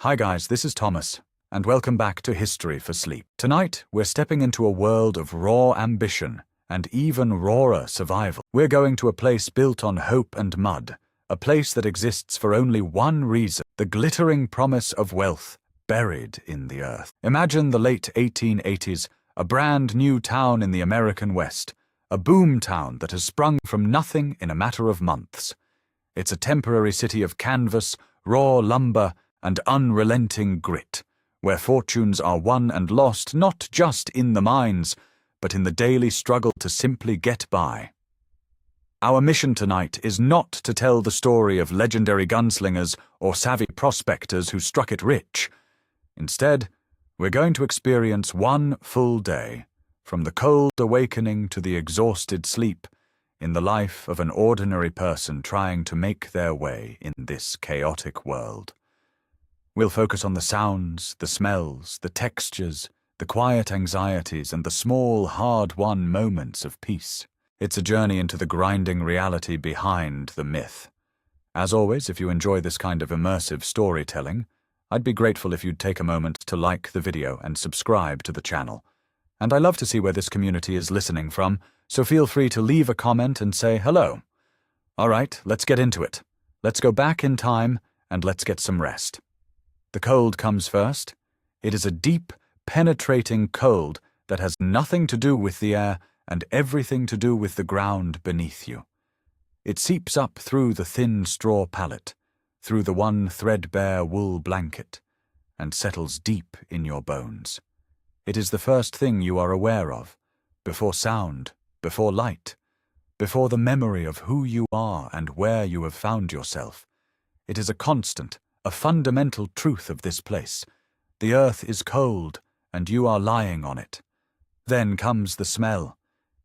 Hi guys, this is Thomas, and welcome back to History for Sleep. Tonight, we're stepping into a world of raw ambition and even rawer survival. We're going to a place built on hope and mud, a place that exists for only one reason: the glittering promise of wealth buried in the earth. Imagine the late 1880s, a brand new town in the American West, a boomtown that has sprung from nothing in a matter of months. It's a temporary city of canvas, raw lumber, and unrelenting grit, where fortunes are won and lost not just in the mines, but in the daily struggle to simply get by. Our mission tonight is not to tell the story of legendary gunslingers or savvy prospectors who struck it rich. Instead, we're going to experience one full day, from the cold awakening to the exhausted sleep, in the life of an ordinary person trying to make their way in this chaotic world. We'll focus on the sounds, the smells, the textures, the quiet anxieties, and the small, hard-won moments of peace. It's a journey into the grinding reality behind the myth. As always, if you enjoy this kind of immersive storytelling, I'd be grateful if you'd take a moment to like the video and subscribe to the channel. And I love to see where this community is listening from, so feel free to leave a comment and say hello. All right, let's get into it. Let's go back in time and let's get some rest. The cold comes first. It is a deep, penetrating cold that has nothing to do with the air and everything to do with the ground beneath you. It seeps up through the thin straw pallet, through the one threadbare wool blanket, and settles deep in your bones. It is the first thing you are aware of, before sound, before light, before the memory of who you are and where you have found yourself. It is a constant, a fundamental truth of this place. The earth is cold, and you are lying on it. Then comes the smell.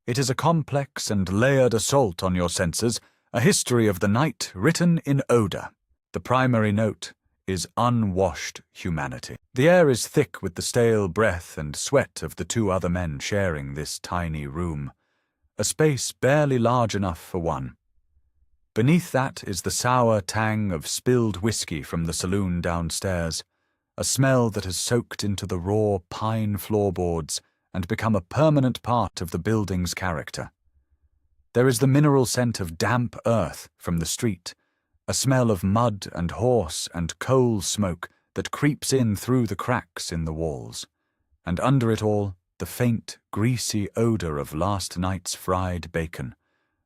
It is a complex and layered assault on your senses, a history of the night written in odor. The primary note is unwashed humanity. The air is thick with the stale breath and sweat of the two other men sharing this tiny room, a space barely large enough for one. Beneath that is the sour tang of spilled whiskey from the saloon downstairs, a smell that has soaked into the raw pine floorboards and become a permanent part of the building's character. There is the mineral scent of damp earth from the street, a smell of mud and horse and coal smoke that creeps in through the cracks in the walls, and under it all, the faint, greasy odor of last night's fried bacon,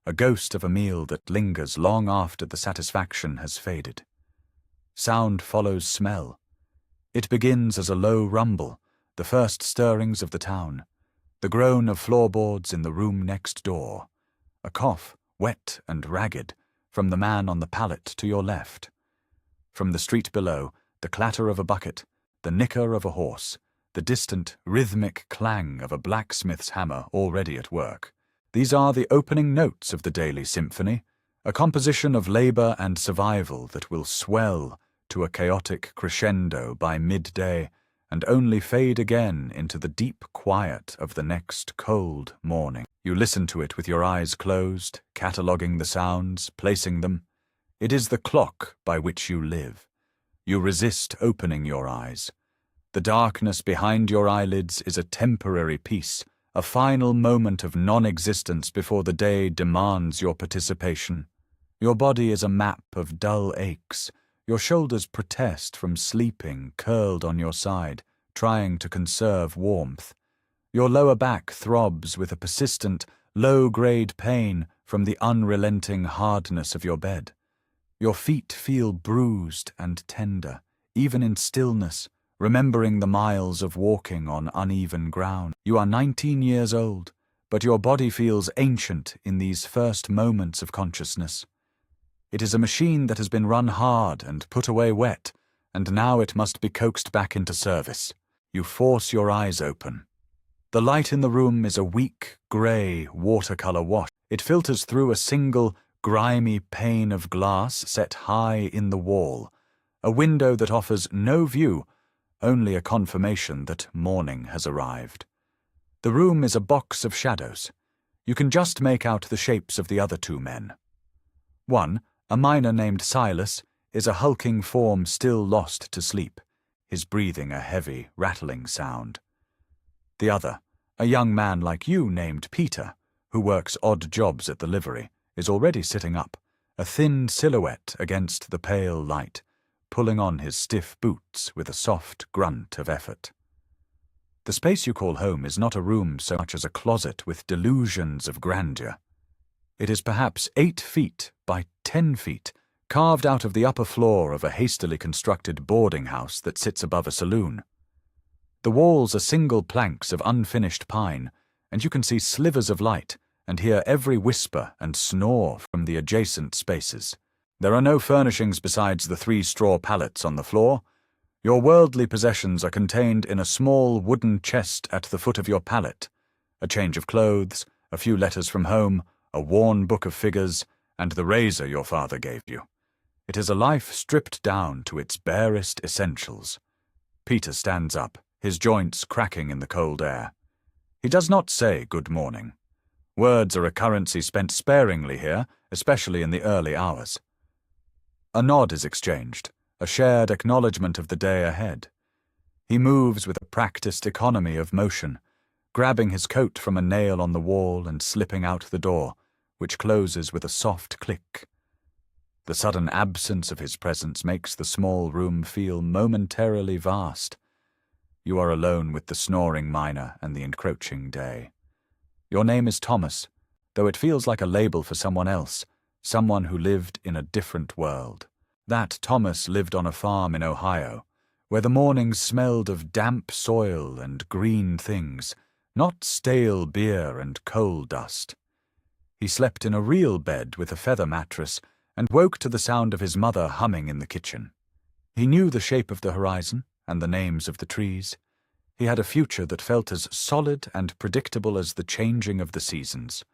a ghost of a meal that lingers long after the satisfaction has faded. Sound follows smell. It begins as a low rumble, the first stirrings of the town, the groan of floorboards in the room next door, a cough, wet and ragged, from the man on the pallet to your left. From the street below, the clatter of a bucket, the nicker of a horse, the distant, rhythmic clang of a blacksmith's hammer already at work. These are the opening notes of the daily symphony, a composition of labor and survival that will swell to a chaotic crescendo by midday and only fade again into the deep quiet of the next cold morning. You listen to it with your eyes closed, cataloguing the sounds, placing them. It is the clock by which you live. You resist opening your eyes. The darkness behind your eyelids is a temporary peace, a final moment of non-existence before the day demands your participation. Your body is a map of dull aches. Your shoulders protest from sleeping, curled on your side, trying to conserve warmth. Your lower back throbs with a persistent, low-grade pain from the unrelenting hardness of your bed. Your feet feel bruised and tender, even in stillness, remembering the miles of walking on uneven ground. You are 19 years old, but your body feels ancient in these first moments of consciousness. It is a machine that has been run hard and put away wet, and now it must be coaxed back into service. You force your eyes open. The light in the room is a weak, grey, watercolor wash. It filters through a single, grimy pane of glass set high in the wall, a window that offers no view, only a confirmation that morning has arrived. The room is a box of shadows. You can just make out the shapes of the other two men. One, a miner named Silas, is a hulking form still lost to sleep, his breathing a heavy, rattling sound. The other, a young man like you named Peter, who works odd jobs at the livery, is already sitting up, a thin silhouette against the pale light, pulling on his stiff boots with a soft grunt of effort. The space you call home is not a room so much as a closet with delusions of grandeur. It is perhaps 8 feet by 10 feet, carved out of the upper floor of a hastily constructed boarding house that sits above a saloon. The walls are single planks of unfinished pine, and you can see slivers of light and hear every whisper and snore from the adjacent spaces. There are no furnishings besides the 3 straw pallets on the floor. Your worldly possessions are contained in a small wooden chest at the foot of your pallet. A change of clothes, a few letters from home, a worn book of figures, and the razor your father gave you. It is a life stripped down to its barest essentials. Peter stands up, his joints cracking in the cold air. He does not say good morning. Words are a currency spent sparingly here, especially in the early hours. A nod is exchanged, a shared acknowledgement of the day ahead. He moves with a practiced economy of motion, grabbing his coat from a nail on the wall and slipping out the door, which closes with a soft click. The sudden absence of his presence makes the small room feel momentarily vast. You are alone with the snoring miner and the encroaching day. Your name is Thomas, though it feels like a label for someone else, someone who lived in a different world. That Thomas lived on a farm in Ohio, where the mornings smelled of damp soil and green things, not stale beer and coal dust. He slept in a real bed with a feather mattress and woke to the sound of his mother humming in the kitchen. He knew the shape of the horizon and the names of the trees. He had a future that felt as solid and predictable as the changing of the seasons.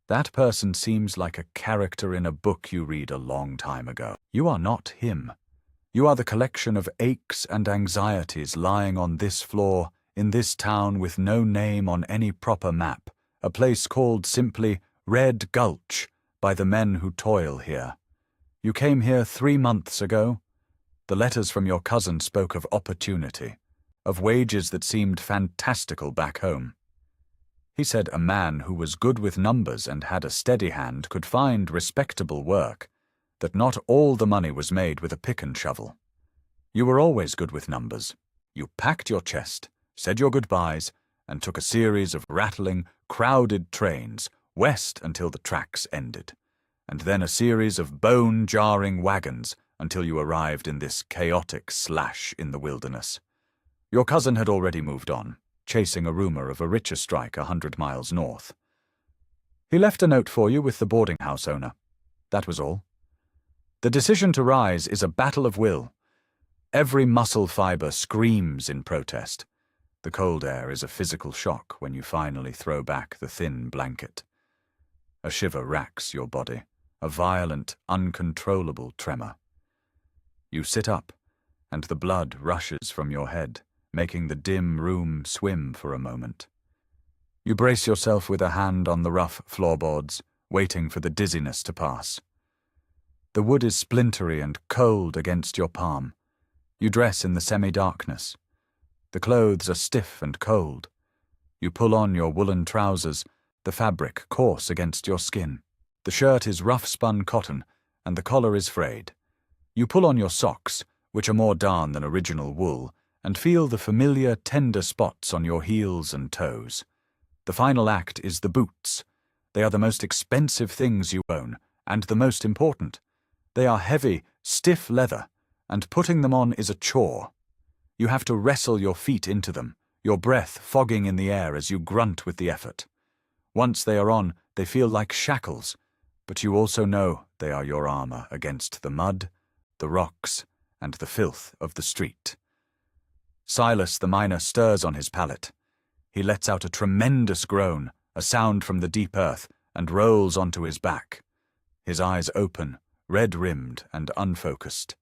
That person seems like a character in a book you read a long time ago. You are not him. You are the collection of aches and anxieties lying on this floor, in this town with no name on any proper map, a place called simply Red Gulch by the men who toil here. You came here 3 months ago. The letters from your cousin spoke of opportunity, of wages that seemed fantastical back home. He said a man who was good with numbers and had a steady hand could find respectable work, that not all the money was made with a pick and shovel. You were always good with numbers. You packed your chest, said your goodbyes, and took a series of rattling, crowded trains west until the tracks ended, and then a series of bone-jarring wagons until you arrived in this chaotic slash in the wilderness. Your cousin had already moved on, chasing a rumor of a richer strike 100 miles north. He left a note for you with the boarding house owner. That was all. The decision to rise is a battle of will. Every muscle fiber screams in protest. The cold air is a physical shock when you finally throw back the thin blanket. A shiver racks your body, a violent, uncontrollable tremor. You sit up, and the blood rushes from your head, making the dim room swim for a moment. You brace yourself with a hand on the rough floorboards, waiting for the dizziness to pass. The wood is splintery and cold against your palm. You dress in the semi-darkness. The clothes are stiff and cold. You pull on your woolen trousers, the fabric coarse against your skin. The shirt is rough-spun cotton, and the collar is frayed. You pull on your socks, which are more darn than original wool, and feel the familiar tender spots on your heels and toes. The final act is the boots. They are the most expensive things you own, and the most important. They are heavy, stiff leather, and putting them on is a chore. You have to wrestle your feet into them, your breath fogging in the air as you grunt with the effort. Once they are on, they feel like shackles, but you also know they are your armor against the mud, the rocks, and the filth of the street. Silas the miner stirs on his pallet. He lets out a tremendous groan, a sound from the deep earth, and rolls onto his back. His eyes open, red-rimmed and unfocused.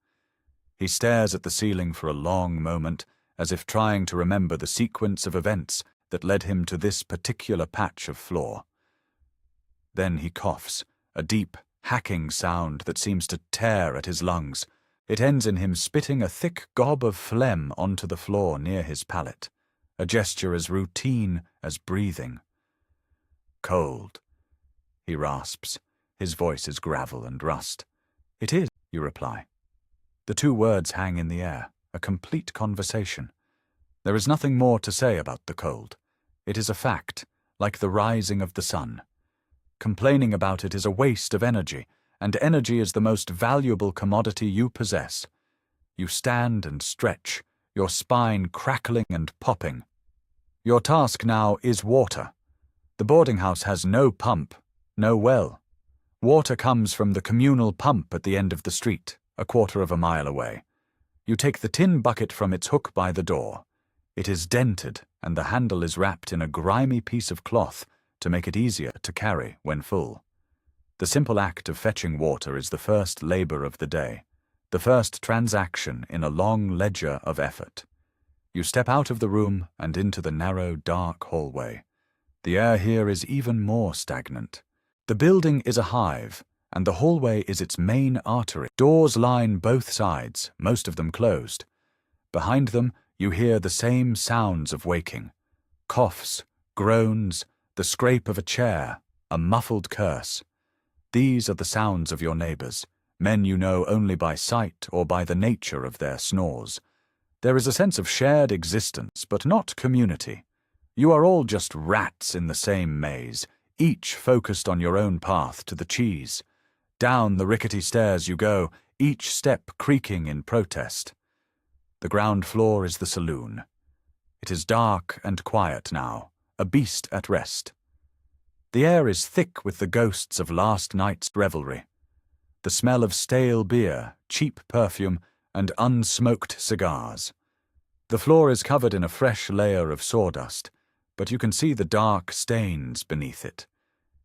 He stares at the ceiling for a long moment, as if trying to remember the sequence of events that led him to this particular patch of floor. Then he coughs, a deep, hacking sound that seems to tear at his lungs, It ends in him spitting a thick gob of phlegm onto the floor near his palate, a gesture as routine as breathing. "Cold," he rasps. His voice is gravel and rust. "It is," you reply. The two words hang in the air, a complete conversation. There is nothing more to say about the cold. It is a fact, like the rising of the sun. Complaining about it is a waste of energy, and energy is the most valuable commodity you possess. You stand and stretch, your spine crackling and popping. Your task now is water. The boarding house has no pump, no well. Water comes from the communal pump at the end of the street, a quarter of a mile away. You take the tin bucket from its hook by the door. It is dented, and the handle is wrapped in a grimy piece of cloth to make it easier to carry when full. The simple act of fetching water is the first labor of the day, the first transaction in a long ledger of effort. You step out of the room and into the narrow, dark hallway. The air here is even more stagnant. The building is a hive, and the hallway is its main artery. Doors line both sides, most of them closed. Behind them, you hear the same sounds of waking. Coughs, groans, the scrape of a chair, a muffled curse. These are the sounds of your neighbors, men you know only by sight or by the nature of their snores. There is a sense of shared existence, but not community. You are all just rats in the same maze, each focused on your own path to the cheese. Down the rickety stairs you go, each step creaking in protest. The ground floor is the saloon. It is dark and quiet now, a beast at rest. The air is thick with the ghosts of last night's revelry. The smell of stale beer, cheap perfume, and unsmoked cigars. The floor is covered in a fresh layer of sawdust, but you can see the dark stains beneath it.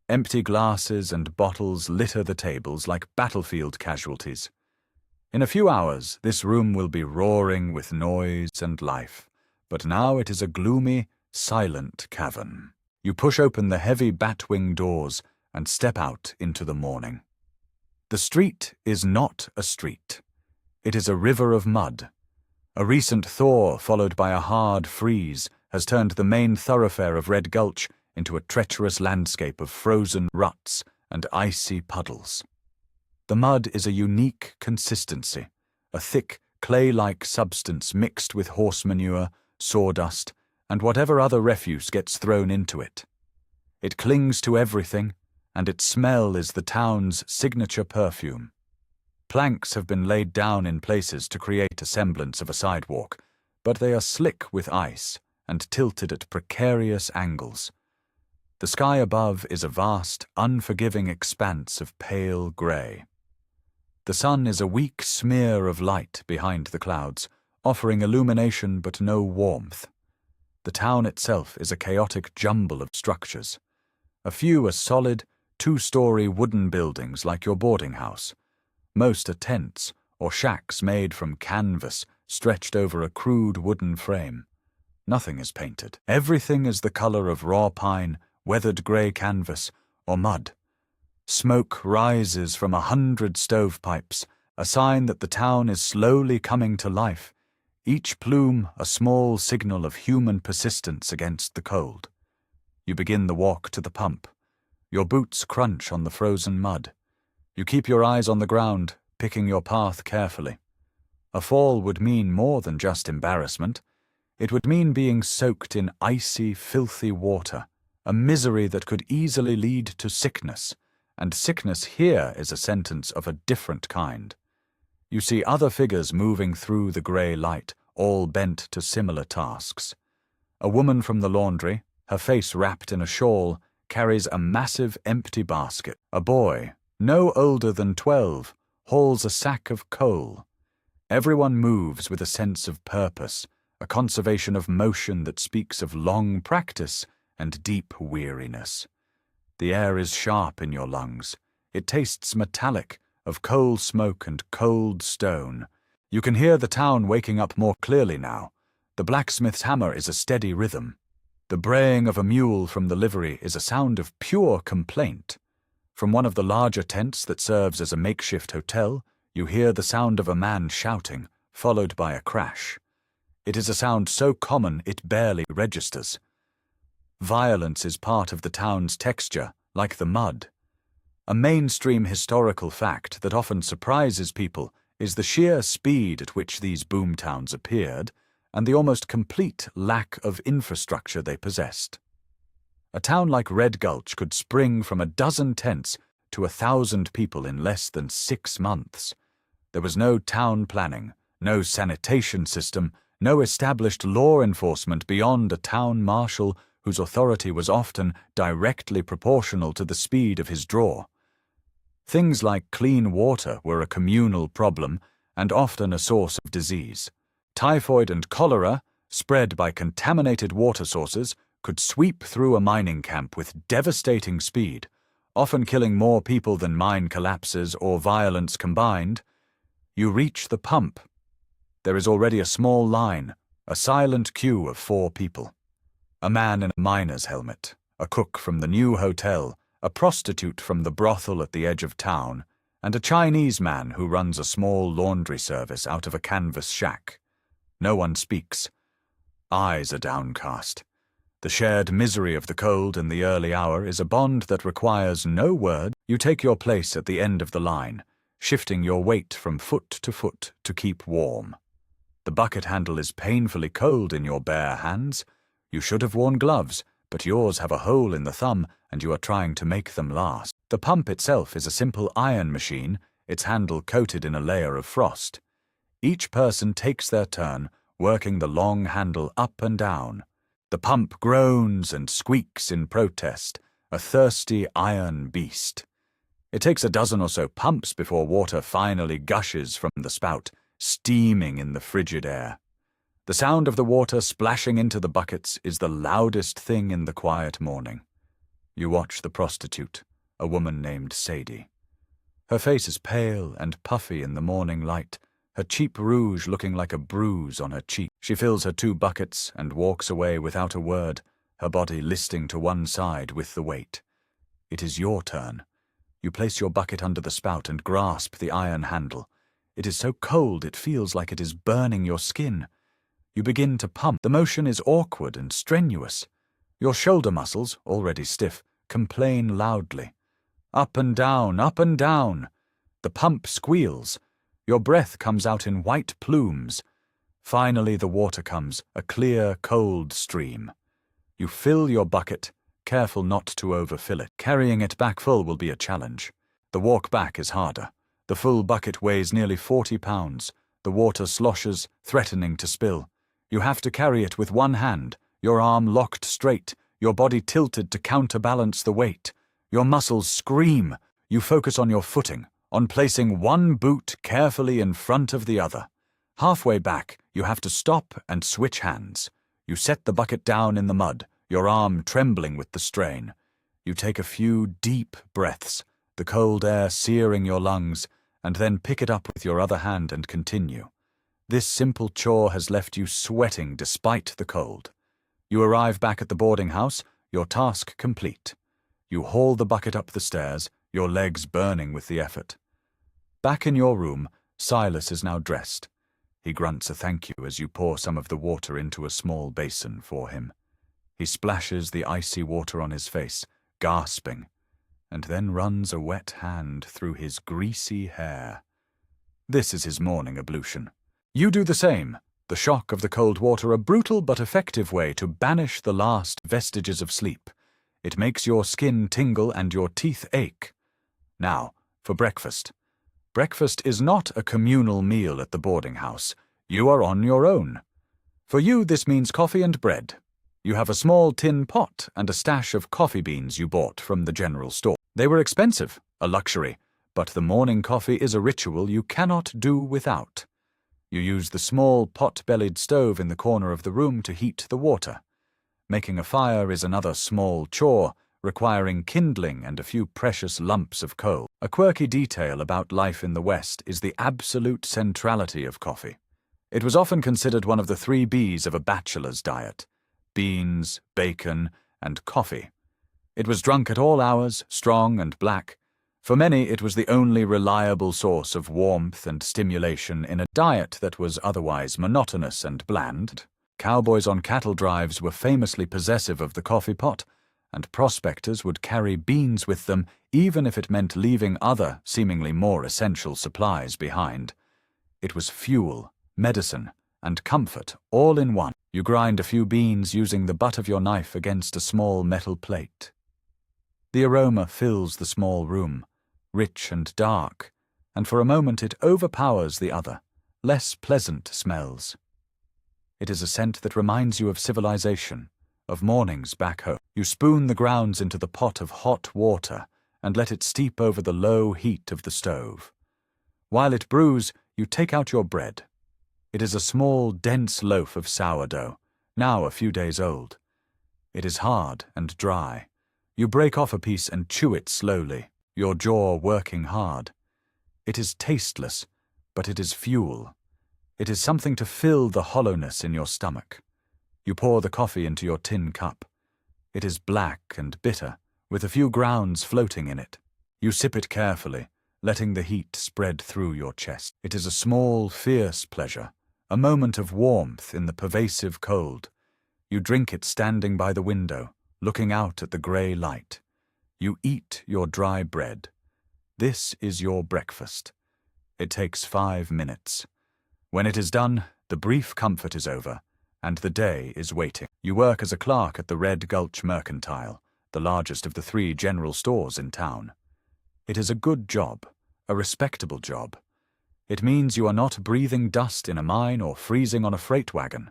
Empty glasses and bottles litter the tables like battlefield casualties. In a few hours, this room will be roaring with noise and life, but now it is a gloomy, silent cavern. You push open the heavy batwing doors and step out into the morning. The street is not a street. It is a river of mud. A recent thaw followed by a hard freeze has turned the main thoroughfare of Red Gulch into a treacherous landscape of frozen ruts and icy puddles. The mud is a unique consistency, a thick, clay-like substance mixed with horse manure, sawdust, and whatever other refuse gets thrown into it. It clings to everything, and its smell is the town's signature perfume. Planks have been laid down in places to create a semblance of a sidewalk, but they are slick with ice and tilted at precarious angles. The sky above is a vast, unforgiving expanse of pale grey. The sun is a weak smear of light behind the clouds, offering illumination but no warmth. The town itself is a chaotic jumble of structures. A few are solid, two-story wooden buildings like your boarding house. Most are tents or shacks made from canvas stretched over a crude wooden frame. Nothing is painted. Everything is the color of raw pine, weathered grey canvas, or mud. Smoke rises from 100 stovepipes, a sign that the town is slowly coming to life, each plume a small signal of human persistence against the cold. You begin the walk to the pump. Your boots crunch on the frozen mud. You keep your eyes on the ground, picking your path carefully. A fall would mean more than just embarrassment. It would mean being soaked in icy, filthy water, a misery that could easily lead to sickness, and sickness here is a sentence of a different kind. You see other figures moving through the grey light, all bent to similar tasks. A woman from the laundry, her face wrapped in a shawl, carries a massive empty basket. A boy, no older than 12, hauls a sack of coal. Everyone moves with a sense of purpose, a conservation of motion that speaks of long practice and deep weariness. The air is sharp in your lungs. It tastes metallic, of coal smoke and cold stone. You can hear the town waking up more clearly now. The blacksmith's hammer is a steady rhythm. The braying of a mule from the livery is a sound of pure complaint. From one of the larger tents that serves as a makeshift hotel, You hear the sound of a man shouting, followed by a crash. It is a sound so common it barely registers. Violence is part of the town's texture, like the mud. A mainstream historical fact that often surprises people is the sheer speed at which these boomtowns appeared and the almost complete lack of infrastructure they possessed. A town like Red Gulch could spring from a dozen tents to 1,000 people in less than 6 months. There was no town planning, no sanitation system, no established law enforcement beyond a town marshal whose authority was often directly proportional to the speed of his draw. Things like clean water were a communal problem and often a source of disease. Typhoid and cholera, spread by contaminated water sources, could sweep through a mining camp with devastating speed, often killing more people than mine collapses or violence combined. You reach the pump. There is already a small line, a silent queue of 4 people. A man in a miner's helmet, a cook from the new hotel, a prostitute from the brothel at the edge of town, and a Chinese man who runs a small laundry service out of a canvas shack. No one speaks. Eyes are downcast. The shared misery of the cold in the early hour is a bond that requires no word. You take your place at the end of the line, shifting your weight from foot to keep warm. The bucket handle is painfully cold in your bare hands. You should have worn gloves, but yours have a hole in the thumb and you are trying to make them last. The pump itself is a simple iron machine, its handle coated in a layer of frost. Each person takes their turn, working the long handle up and down. The pump groans and squeaks in protest, a thirsty iron beast. It takes a dozen or so pumps before water finally gushes from the spout, steaming in the frigid air. The sound of the water splashing into the buckets is the loudest thing in the quiet morning. You watch the prostitute, a woman named Sadie. Her face is pale and puffy in the morning light, her cheap rouge looking like a bruise on her cheek. She fills her 2 buckets and walks away without a word, her body listing to one side with the weight. It is your turn. You place your bucket under the spout and grasp the iron handle. It is so cold it feels like it is burning your skin. You begin to pump. The motion is awkward and strenuous. Your shoulder muscles, already stiff, complain loudly. Up and down, up and down. The pump squeals. Your breath comes out in white plumes. Finally the water comes, a clear, cold stream. You fill your bucket, careful not to overfill it. Carrying it back full will be a challenge. The walk back is harder. The full bucket weighs nearly 40 pounds. The water sloshes, threatening to spill. You have to carry it with one hand, your arm locked straight, your body tilted to counterbalance the weight. Your muscles scream. You focus on your footing, on placing one boot carefully in front of the other. Halfway back, you have to stop and switch hands. You set the bucket down in the mud, your arm trembling with the strain. You take a few deep breaths, the cold air searing your lungs, and then pick it up with your other hand and continue. This simple chore has left you sweating despite the cold. You arrive back at the boarding house, your task complete. You haul the bucket up the stairs, your legs burning with the effort. Back in your room, Silas is now dressed. He grunts a thank you as you pour some of the water into a small basin for him. He splashes the icy water on his face, gasping, and then runs a wet hand through his greasy hair. This is his morning ablution. You do the same. The shock of the cold water, a brutal but effective way to banish the last vestiges of sleep. It makes your skin tingle and your teeth ache. Now, for breakfast. Breakfast is not a communal meal at the boarding house. You are on your own. For you, this means coffee and bread. You have a small tin pot and a stash of coffee beans you bought from the general store. They were expensive, a luxury, but the morning coffee is a ritual you cannot do without. You use the small pot-bellied stove in the corner of the room to heat the water. Making a fire is another small chore, requiring kindling and a few precious lumps of coal. A quirky detail about life in the West is the absolute centrality of coffee. It was often considered one of the 3 B's of a bachelor's diet: beans, bacon, and coffee. It was drunk at all hours, strong and black, For many, it was the only reliable source of warmth and stimulation in a diet that was otherwise monotonous and bland. Cowboys on cattle drives were famously possessive of the coffee pot, and prospectors would carry beans with them even if it meant leaving other, seemingly more essential supplies behind. It was fuel, medicine, and comfort all in one. You grind a few beans using the butt of your knife against a small metal plate. The aroma fills the small room, rich and dark, and for a moment it overpowers the other, less pleasant smells. It is a scent that reminds you of civilization, of mornings back home. You spoon the grounds into the pot of hot water and let it steep over the low heat of the stove. While it brews, you take out your bread. It is a small, dense loaf of sourdough, now a few days old. It is hard and dry. You break off a piece and chew it slowly, your jaw working hard. It is tasteless, but it is fuel. It is something to fill the hollowness in your stomach. You pour the coffee into your tin cup. It is black and bitter, with a few grounds floating in it. You sip it carefully, letting the heat spread through your chest. It is a small, fierce pleasure, a moment of warmth in the pervasive cold. You drink it standing by the window, looking out at the grey light. You eat your dry bread. This is your breakfast. It takes 5 minutes. When it is done, the brief comfort is over, and the day is waiting. You work as a clerk at the Red Gulch Mercantile, the largest of the 3 general stores in town. It is a good job, a respectable job. It means you are not breathing dust in a mine or freezing on a freight wagon.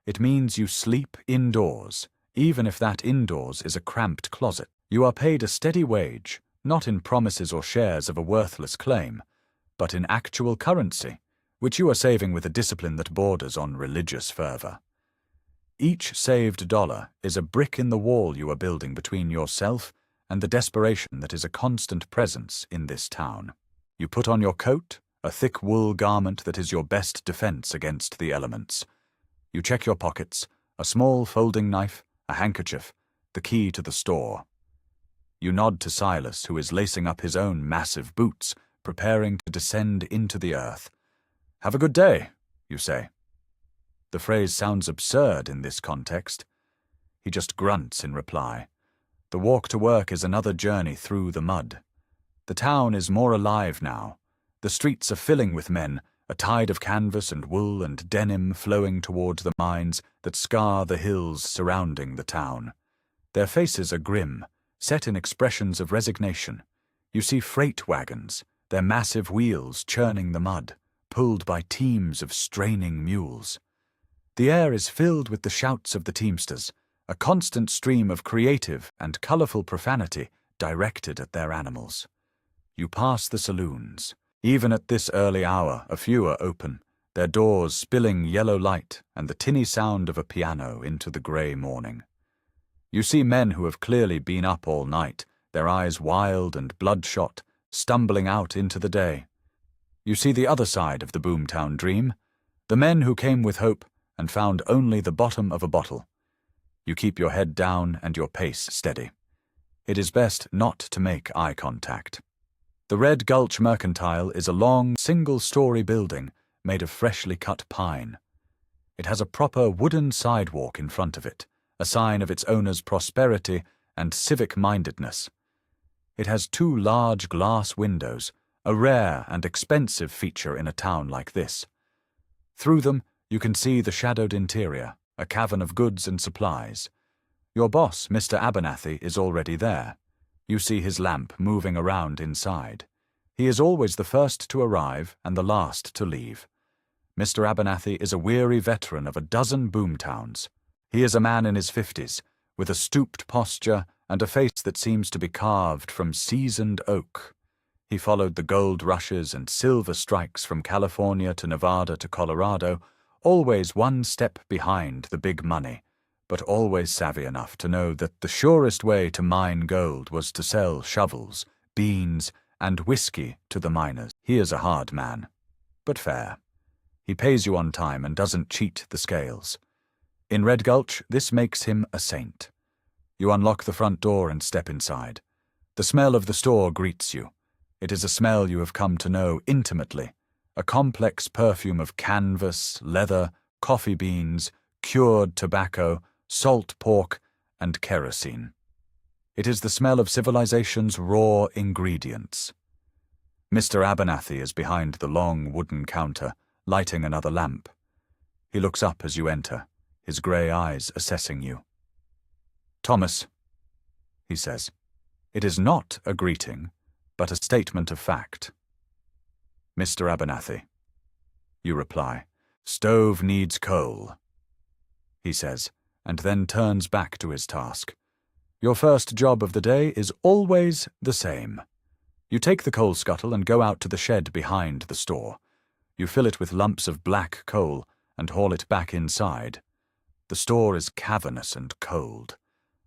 It means you sleep indoors, even if that indoors is a cramped closet. You are paid a steady wage, not in promises or shares of a worthless claim, but in actual currency, which you are saving with a discipline that borders on religious fervor. Each saved dollar is a brick in the wall you are building between yourself and the desperation that is a constant presence in this town. You put on your coat, a thick wool garment that is your best defense against the elements. You check your pockets, a small folding knife, a handkerchief, the key to the store. You nod to Silas, who is lacing up his own massive boots, preparing to descend into the earth. "Have a good day," you say. The phrase sounds absurd in this context. He just grunts in reply. The walk to work is another journey through the mud. The town is more alive now. The streets are filling with men, a tide of canvas and wool and denim flowing toward the mines that scar the hills surrounding the town. Their faces are grim, set in expressions of resignation. You see freight wagons, their massive wheels churning the mud, pulled by teams of straining mules. The air is filled with the shouts of the teamsters, a constant stream of creative and colorful profanity directed at their animals. You pass the saloons. Even at this early hour, a few are open, their doors spilling yellow light and the tinny sound of a piano into the grey morning. You see men who have clearly been up all night, their eyes wild and bloodshot, stumbling out into the day. You see the other side of the Boomtown dream, the men who came with hope and found only the bottom of a bottle. You keep your head down and your pace steady. It is best not to make eye contact. The Red Gulch Mercantile is a long, single-story building made of freshly cut pine. It has a proper wooden sidewalk in front of it, a sign of its owner's prosperity and civic-mindedness. It has 2 large glass windows, a rare and expensive feature in a town like this. Through them, you can see the shadowed interior, a cavern of goods and supplies. Your boss, Mr. Abernathy, is already there. You see his lamp moving around inside. He is always the first to arrive and the last to leave. Mr. Abernathy is a weary veteran of a dozen Boomtowns. He is a man in his 50s, with a stooped posture and a face that seems to be carved from seasoned oak. He followed the gold rushes and silver strikes from California to Nevada to Colorado, always one step behind the big money, but always savvy enough to know that the surest way to mine gold was to sell shovels, beans, and whiskey to the miners. He is a hard man, but fair. He pays you on time and doesn't cheat the scales. In Red Gulch, this makes him a saint. You unlock the front door and step inside. The smell of the store greets you, It is a smell you have come to know intimately, a complex perfume of canvas, leather, coffee beans, cured tobacco, salt pork, and kerosene. It is the smell of civilization's raw ingredients. Mr. Abernathy is behind the long wooden counter, lighting another lamp. He looks up as you enter, his grey eyes assessing you. "Thomas," he says, "it is not a greeting, but a statement of fact." "Mr. Abernathy," you reply. "Stove needs coal," he says, and then turns back to his task. "Your first job of the day is always the same. You take the coal scuttle and go out to the shed behind the store. You fill it with lumps of black coal and haul it back inside. The store is cavernous and cold.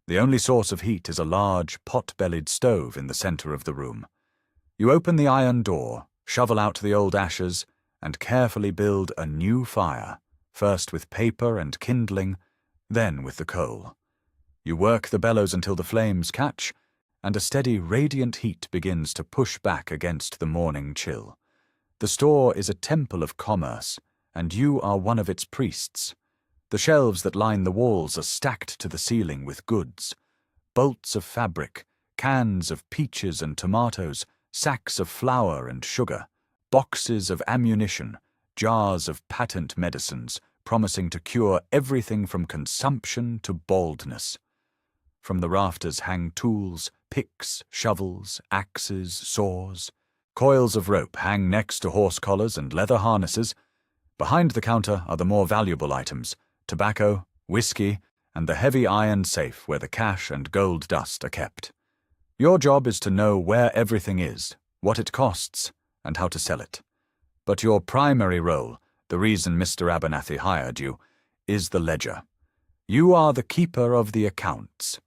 The only source of heat is a large, pot-bellied stove in the center of the room. You open the iron door, shovel out the old ashes, and carefully build a new fire, first with paper and kindling, then with the coal. You work the bellows until the flames catch, and a steady, radiant heat begins to push back against the morning chill. The store is a temple of commerce, and you are one of its priests. The shelves that line the walls are stacked to the ceiling with goods. Bolts of fabric, cans of peaches and tomatoes, sacks of flour and sugar, boxes of ammunition, jars of patent medicines promising to cure everything from consumption to baldness. From the rafters hang tools, picks, shovels, axes, saws. Coils of rope hang next to horse collars and leather harnesses. Behind the counter are the more valuable items: tobacco, whiskey, and the heavy iron safe where the cash and gold dust are kept. Your job is to know where everything is, what it costs, and how to sell it. But your primary role, the reason Mr. Abernathy hired you, is the ledger. You are the keeper of the accounts.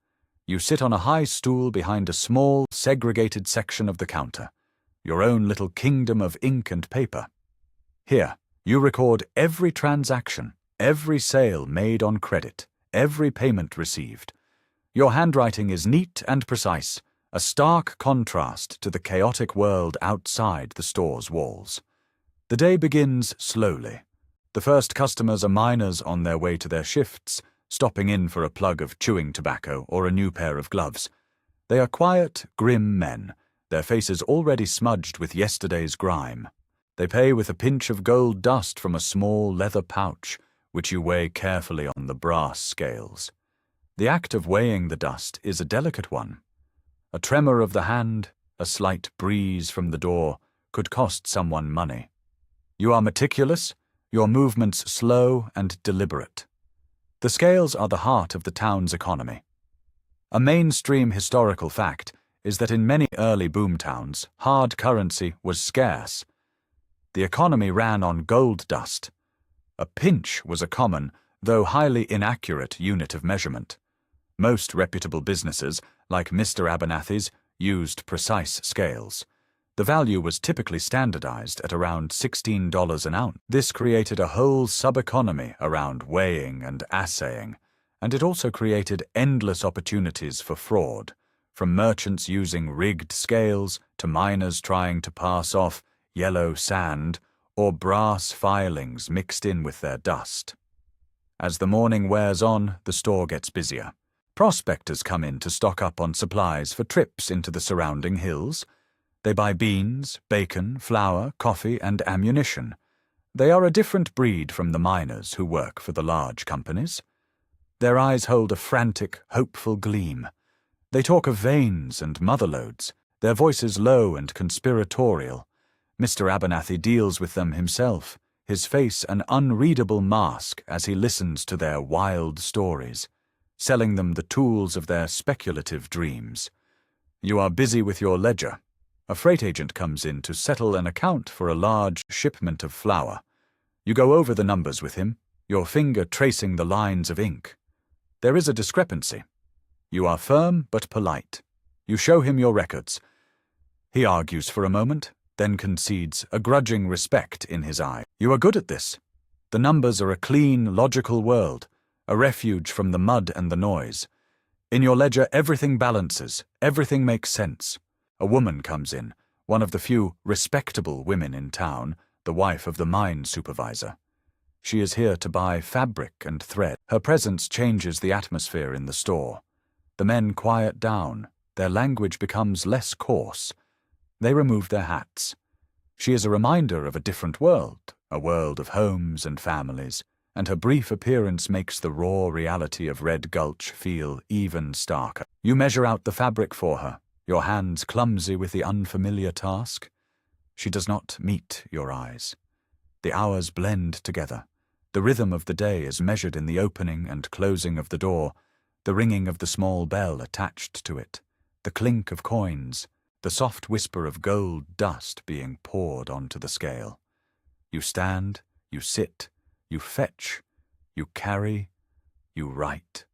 You sit on a high stool behind a small, segregated section of the counter, your own little kingdom of ink and paper. Here, you record every transaction, every sale made on credit, every payment received. Your handwriting is neat and precise, a stark contrast to the chaotic world outside the store's walls. The day begins slowly. The first customers are miners on their way to their shifts, stopping in for a plug of chewing tobacco or a new pair of gloves. They are quiet, grim men, their faces already smudged with yesterday's grime. They pay with a pinch of gold dust from a small leather pouch, which you weigh carefully on the brass scales. The act of weighing the dust is a delicate one. A tremor of the hand, a slight breeze from the door, could cost someone money. You are meticulous, your movements slow and deliberate. The scales are the heart of the town's economy. A mainstream historical fact is that in many early boomtowns, hard currency was scarce. The economy ran on gold dust. A pinch was a common, though highly inaccurate, unit of measurement. Most reputable businesses, like Mr. Abernathy's, used precise scales. The value was typically standardized at around $16 an ounce. This created a whole sub-economy around weighing and assaying, and it also created endless opportunities for fraud, from merchants using rigged scales to miners trying to pass off yellow sand or brass filings mixed in with their dust. As the morning wears on, the store gets busier. Prospectors come in to stock up on supplies for trips into the surrounding hills. They buy beans, bacon, flour, coffee, and ammunition. They are a different breed from the miners who work for the large companies. Their eyes hold a frantic, hopeful gleam. They talk of veins and motherloads, their voices low and conspiratorial. Mr. Abernathy deals with them himself, his face an unreadable mask as he listens to their wild stories, selling them the tools of their speculative dreams. You are busy with your ledger. A freight agent comes in to settle an account for a large shipment of flour. You go over the numbers with him, your finger tracing the lines of ink. There is a discrepancy. You are firm but polite. You show him your records. He argues for a moment, then concedes, a grudging respect in his eye. You are good at this. The numbers are a clean, logical world, a refuge from the mud and the noise. In your ledger, everything balances, everything makes sense. A woman comes in, one of the few respectable women in town, the wife of the mine supervisor. She is here to buy fabric and thread. Her presence changes the atmosphere in the store. The men quiet down, their language becomes less coarse. They remove their hats. She is a reminder of a different world, a world of homes and families, and her brief appearance makes the raw reality of Red Gulch feel even starker. You measure out the fabric for her, your hands clumsy with the unfamiliar task. She does not meet your eyes. The hours blend together. The rhythm of the day is measured in the opening and closing of the door, the ringing of the small bell attached to it, the clink of coins, the soft whisper of gold dust being poured onto the scale. You stand, you sit, you fetch, you carry, you write.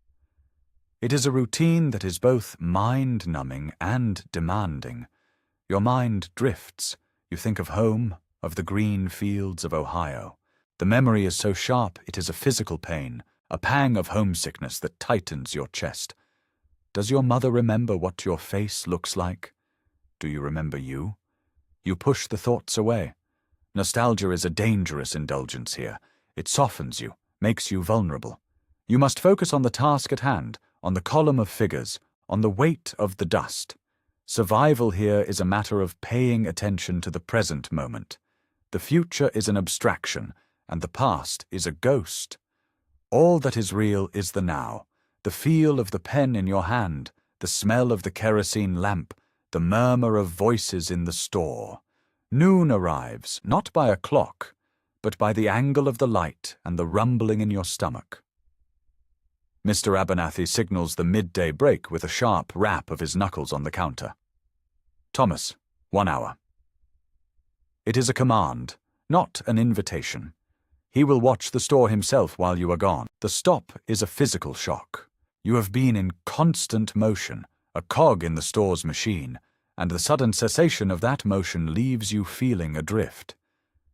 It is a routine that is both mind-numbing and demanding. Your mind drifts. You think of home, of the green fields of Ohio. The memory is so sharp it is a physical pain, a pang of homesickness that tightens your chest. Does your mother remember what your face looks like? Do you remember you? You push the thoughts away. Nostalgia is a dangerous indulgence here. It softens you, makes you vulnerable. You must focus on the task at hand, on the column of figures, on the weight of the dust. Survival here is a matter of paying attention to the present moment. The future is an abstraction, and the past is a ghost. All that is real is the now, the feel of the pen in your hand, the smell of the kerosene lamp, the murmur of voices in the store. Noon arrives, not by a clock, but by the angle of the light and the rumbling in your stomach. Mr. Abernathy signals the midday break with a sharp rap of his knuckles on the counter. Thomas, 1 hour. It is a command, not an invitation. He will watch the store himself while you are gone. The stop is a physical shock. You have been in constant motion, a cog in the store's machine, and the sudden cessation of that motion leaves you feeling adrift.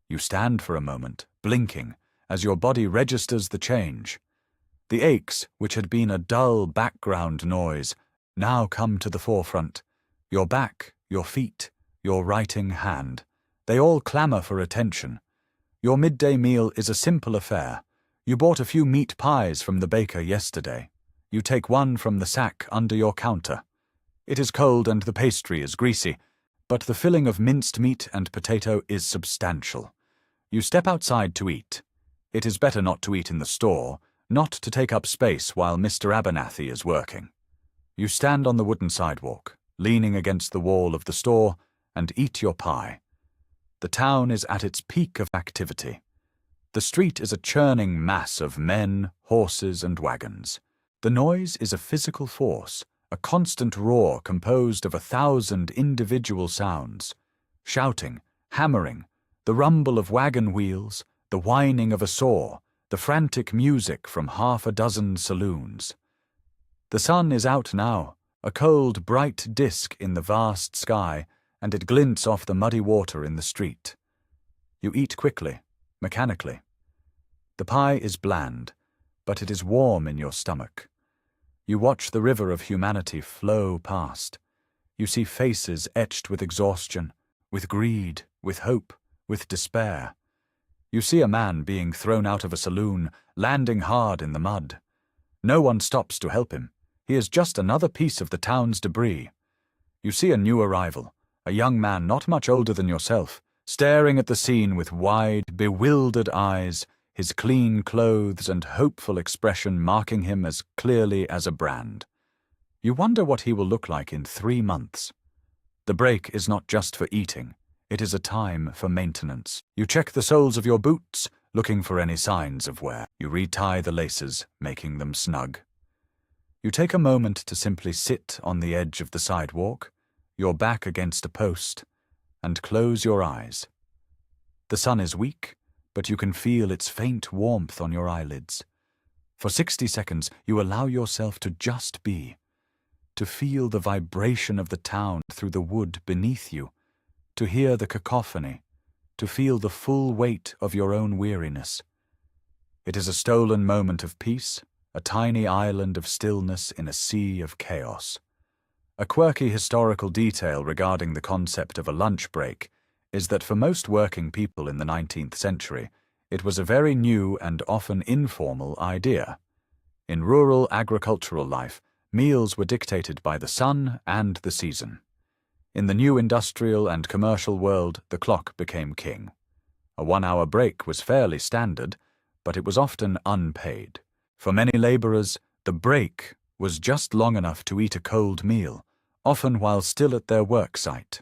You stand for a moment, blinking, as your body registers the change. The aches, which had been a dull background noise, now come to the forefront. Your back, your feet, your writing hand, they all clamour for attention. Your midday meal is a simple affair. You bought a few meat pies from the baker yesterday. You take one from the sack under your counter. It is cold and the pastry is greasy, but the filling of minced meat and potato is substantial. You step outside to eat. It is better not to eat in the store, not to take up space while Mr. Abernathy is working. You stand on the wooden sidewalk, leaning against the wall of the store, and eat your pie. The town is at its peak of activity. The street is a churning mass of men, horses, and wagons. The noise is a physical force, a constant roar composed of 1,000 individual sounds. Shouting, hammering, the rumble of wagon wheels, the whining of a saw, the frantic music from 6 saloons. The sun is out now, a cold, bright disk in the vast sky, and it glints off the muddy water in the street. You eat quickly, mechanically. The pie is bland, but it is warm in your stomach. You watch the river of humanity flow past. You see faces etched with exhaustion, with greed, with hope, with despair. You see a man being thrown out of a saloon, landing hard in the mud. No one stops to help him. He is just another piece of the town's debris. You see a new arrival, a young man not much older than yourself, staring at the scene with wide, bewildered eyes, his clean clothes and hopeful expression marking him as clearly as a brand. You wonder what he will look like in 3 months. The break is not just for eating. It is a time for maintenance. You check the soles of your boots, looking for any signs of wear. You retie the laces, making them snug. You take a moment to simply sit on the edge of the sidewalk, your back against a post, and close your eyes. The sun is weak, but you can feel its faint warmth on your eyelids. For 60 seconds, you allow yourself to just be, to feel the vibration of the town through the wood beneath you, to hear the cacophony, to feel the full weight of your own weariness. It is a stolen moment of peace, a tiny island of stillness in a sea of chaos. A quirky historical detail regarding the concept of a lunch break is that for most working people in the 19th century, it was a very new and often informal idea. In rural agricultural life, meals were dictated by the sun and the season. In the new industrial and commercial world, the clock became king. A 1-hour break was fairly standard, but it was often unpaid. For many laborers, the break was just long enough to eat a cold meal, often while still at their work site.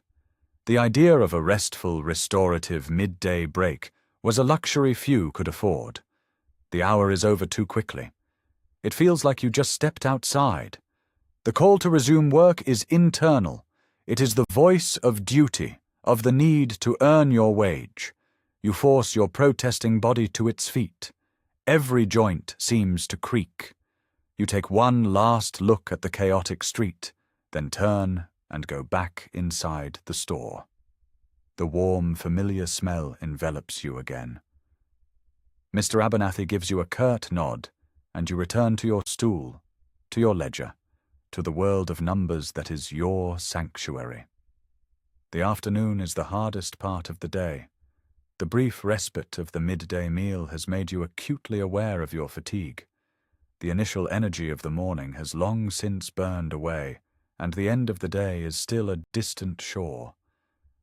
The idea of a restful, restorative midday break was a luxury few could afford. The hour is over too quickly. It feels like you just stepped outside. The call to resume work is internal. It is the voice of duty, of the need to earn your wage. You force your protesting body to its feet. Every joint seems to creak. You take one last look at the chaotic street, then turn and go back inside the store. The warm, familiar smell envelops you again. Mr. Abernathy gives you a curt nod, and you return to your stool, to your ledger, to the world of numbers that is your sanctuary. The afternoon is the hardest part of the day. The brief respite of the midday meal has made you acutely aware of your fatigue. The initial energy of the morning has long since burned away, and the end of the day is still a distant shore.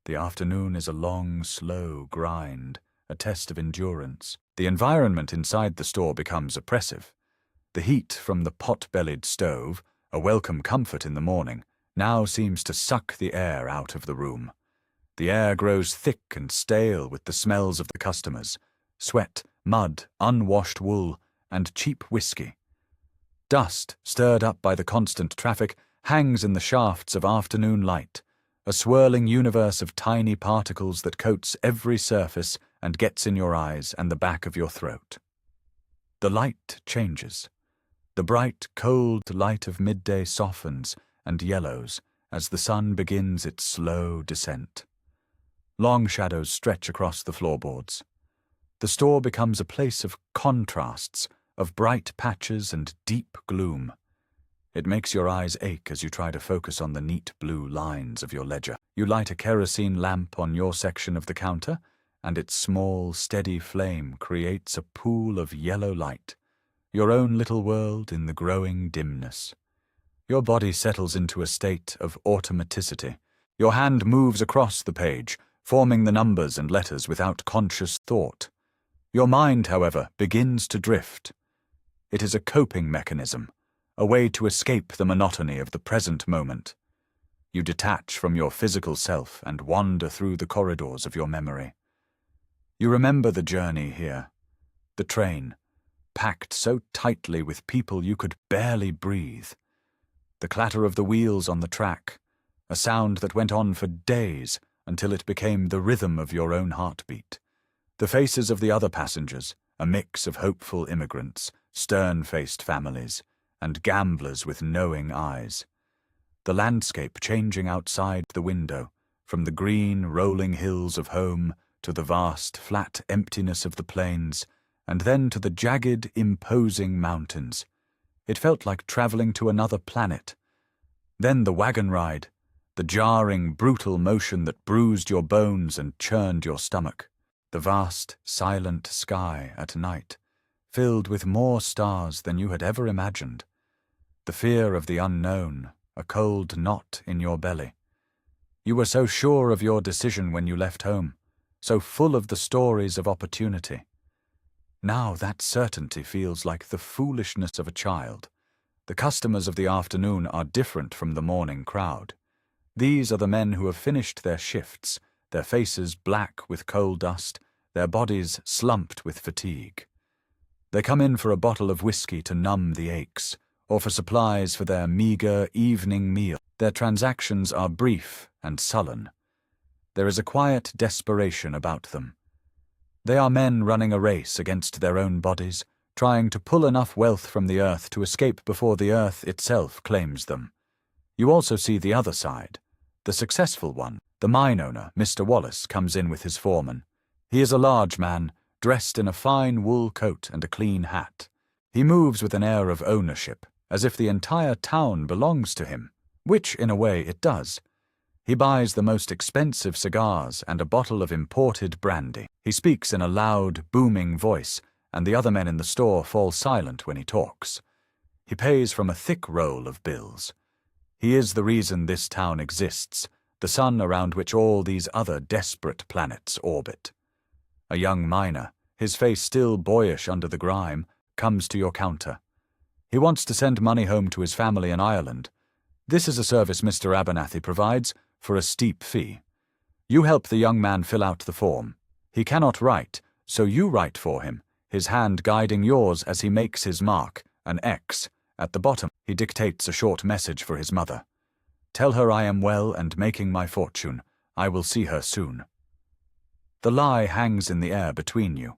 The afternoon is a long, slow grind, a test of endurance. The environment inside the store becomes oppressive. The heat from the pot-bellied stove, a welcome comfort in the morning, now seems to suck the air out of the room. The air grows thick and stale with the smells of the customers: sweat, mud, unwashed wool, and cheap whiskey. Dust, stirred up by the constant traffic, hangs in the shafts of afternoon light, a swirling universe of tiny particles that coats every surface and gets in your eyes and the back of your throat. The light changes. The bright, cold light of midday softens and yellows as the sun begins its slow descent. Long shadows stretch across the floorboards. The store becomes a place of contrasts, of bright patches and deep gloom. It makes your eyes ache as you try to focus on the neat blue lines of your ledger. You light a kerosene lamp on your section of the counter, and its small, steady flame creates a pool of yellow light, your own little world in the growing dimness. Your body settles into a state of automaticity. Your hand moves across the page, forming the numbers and letters without conscious thought. Your mind, however, begins to drift. It is a coping mechanism, a way to escape the monotony of the present moment. You detach from your physical self and wander through the corridors of your memory. You remember the journey here, the train, packed so tightly with people you could barely breathe. The clatter of the wheels on the track, a sound that went on for days until it became the rhythm of your own heartbeat. The faces of the other passengers, a mix of hopeful immigrants, stern-faced families, and gamblers with knowing eyes. The landscape changing outside the window, from the green, rolling hills of home to the vast, flat emptiness of the plains, and then to the jagged, imposing mountains. It felt like traveling to another planet. Then the wagon ride, the jarring, brutal motion that bruised your bones and churned your stomach. The vast, silent sky at night, filled with more stars than you had ever imagined. The fear of the unknown, a cold knot in your belly. You were so sure of your decision when you left home, so full of the stories of opportunity. Now that certainty feels like the foolishness of a child. The customers of the afternoon are different from the morning crowd. These are the men who have finished their shifts, their faces black with coal dust, their bodies slumped with fatigue. They come in for a bottle of whiskey to numb the aches, or for supplies for their meager evening meal. Their transactions are brief and sullen. There is a quiet desperation about them. They are men running a race against their own bodies, trying to pull enough wealth from the earth to escape before the earth itself claims them. You also see the other side, the successful one. The mine owner, Mr. Wallace, comes in with his foreman. He is a large man, dressed in a fine wool coat and a clean hat. He moves with an air of ownership, as if the entire town belongs to him. Which, in a way, it does. He buys the most expensive cigars and a bottle of imported brandy. He speaks in a loud, booming voice, and the other men in the store fall silent when he talks. He pays from a thick roll of bills. He is the reason this town exists, the sun around which all these other desperate planets orbit. A young miner, his face still boyish under the grime, comes to your counter. He wants to send money home to his family in Ireland. This is a service Mr. Abernathy provides, for a steep fee. You help the young man fill out the form. He cannot write, so you write for him, his hand guiding yours as he makes his mark, an X. At the bottom, he dictates a short message for his mother. Tell her I am well and making my fortune. I will see her soon. The lie hangs in the air between you.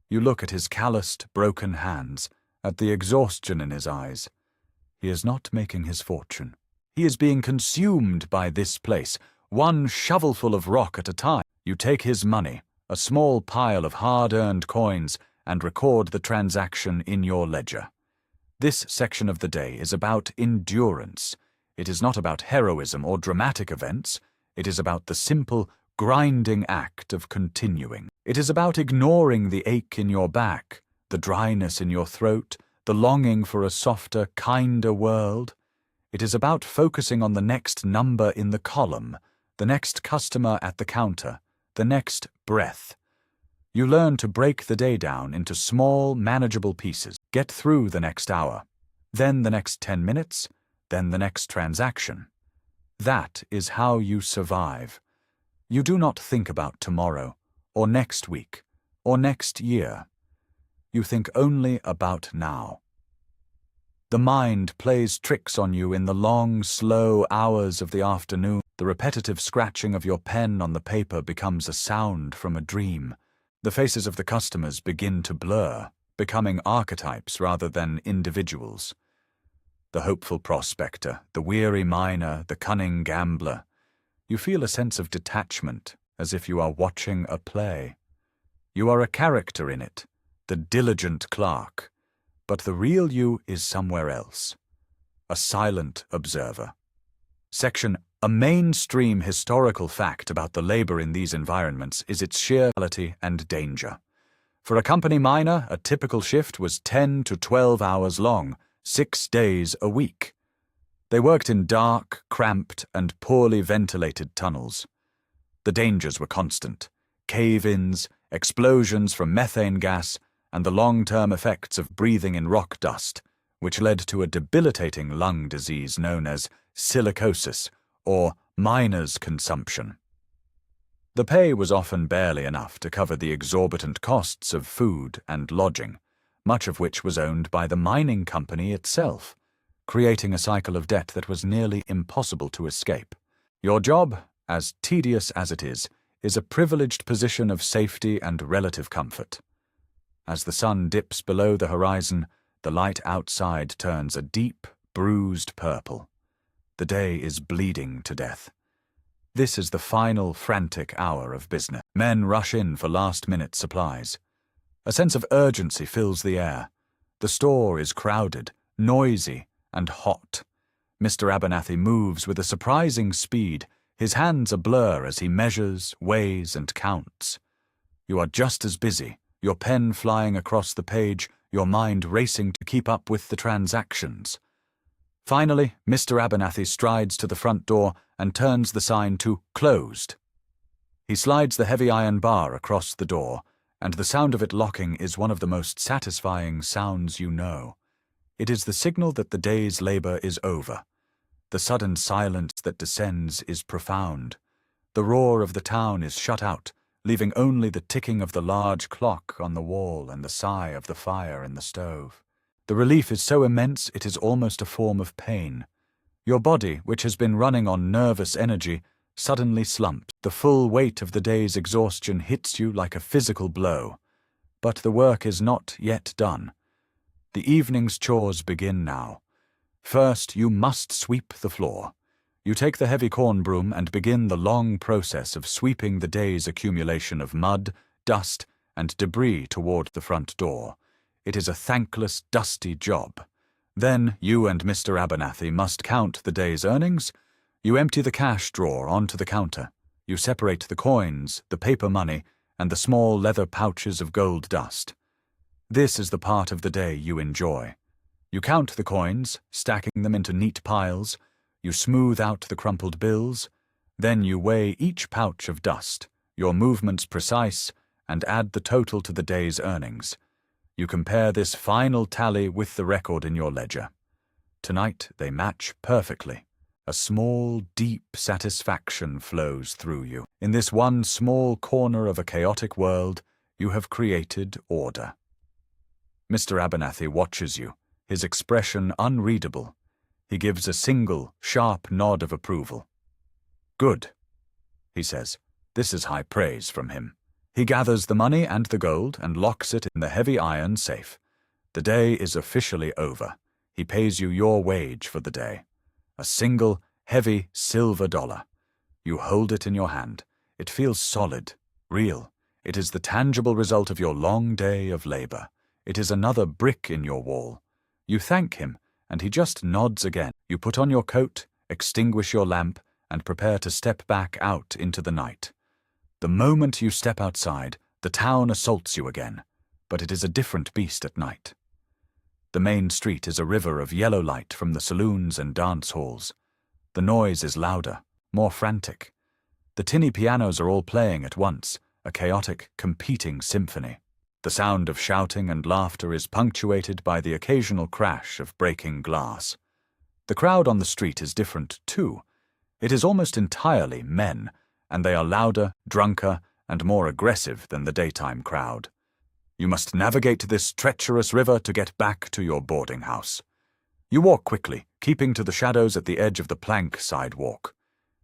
You look at his calloused, broken hands, at the exhaustion in his eyes. He is not making his fortune. He is being consumed by this place, one shovelful of rock at a time. You take his money, a small pile of hard-earned coins, and record the transaction in your ledger. This section of the day is about endurance. It is not about heroism or dramatic events. It is about the simple, grinding act of continuing. It is about ignoring the ache in your back, the dryness in your throat, the longing for a softer, kinder world. It is about focusing on the next number in the column, the next customer at the counter, the next breath. You learn to break the day down into small, manageable pieces. Get through the next hour, then the next 10 minutes, then the next transaction. That is how you survive. You do not think about tomorrow, or next week, or next year. You think only about now. The mind plays tricks on you in the long, slow hours of the afternoon. The repetitive scratching of your pen on the paper becomes a sound from a dream. The faces of the customers begin to blur, becoming archetypes rather than individuals. The hopeful prospector, the weary miner, the cunning gambler. You feel a sense of detachment, as if you are watching a play. You are a character in it, the diligent clerk. But the real you is somewhere else. A silent observer. Section: A mainstream historical fact about the labor in these environments is its sheer reality and danger. For a company miner, a typical shift was 10 to 12 hours long, 6 days a week. They worked in dark, cramped, and poorly ventilated tunnels. The dangers were constant: cave-ins, explosions from methane gas, and the long-term effects of breathing in rock dust, which led to a debilitating lung disease known as silicosis, or miner's consumption. The pay was often barely enough to cover the exorbitant costs of food and lodging, much of which was owned by the mining company itself, creating a cycle of debt that was nearly impossible to escape. Your job, as tedious as it is a privileged position of safety and relative comfort. As the sun dips below the horizon, the light outside turns a deep, bruised purple. The day is bleeding to death. This is the final frantic hour of business. Men rush in for last-minute supplies. A sense of urgency fills the air. The store is crowded, noisy, and hot. Mr. Abernathy moves with a surprising speed, his hands a blur as he measures, weighs, and counts. You are just as busy, your pen flying across the page, your mind racing to keep up with the transactions. Finally, Mr. Abernathy strides to the front door and turns the sign to "Closed." He slides the heavy iron bar across the door, and the sound of it locking is one of the most satisfying sounds you know. It is the signal that the day's labor is over. The sudden silence that descends is profound. The roar of the town is shut out, leaving only the ticking of the large clock on the wall and the sigh of the fire in the stove. The relief is so immense it is almost a form of pain. Your body, which has been running on nervous energy, suddenly slumps. The full weight of the day's exhaustion hits you like a physical blow. But the work is not yet done. The evening's chores begin now. First, you must sweep the floor. You take the heavy corn broom and begin the long process of sweeping the day's accumulation of mud, dust, and debris toward the front door. It is a thankless, dusty job. Then you and Mr. Abernathy must count the day's earnings. You empty the cash drawer onto the counter. You separate the coins, the paper money, and the small leather pouches of gold dust. This is the part of the day you enjoy. You count the coins, stacking them into neat piles. You smooth out the crumpled bills. Then you weigh each pouch of dust, your movements precise, and add the total to the day's earnings. You compare this final tally with the record in your ledger. Tonight they match perfectly. A small, deep satisfaction flows through you. In this one small corner of a chaotic world, you have created order. Mr. Abernathy watches you, his expression unreadable. He gives a single, sharp nod of approval. "Good," he says. This is high praise from him. He gathers the money and the gold and locks it in the heavy iron safe. The day is officially over. He pays you your wage for the day. A single, heavy silver dollar. You hold it in your hand. It feels solid, real. It is the tangible result of your long day of labor. It is another brick in your wall. You thank him, and he just nods again. You put on your coat, extinguish your lamp, and prepare to step back out into the night. The moment you step outside, the town assaults you again, but it is a different beast at night. The main street is a river of yellow light from the saloons and dance halls. The noise is louder, more frantic. The tinny pianos are all playing at once, a chaotic, competing symphony. The sound of shouting and laughter is punctuated by the occasional crash of breaking glass. The crowd on the street is different, too. It is almost entirely men, and they are louder, drunker, and more aggressive than the daytime crowd. You must navigate this treacherous river to get back to your boarding house. You walk quickly, keeping to the shadows at the edge of the plank sidewalk.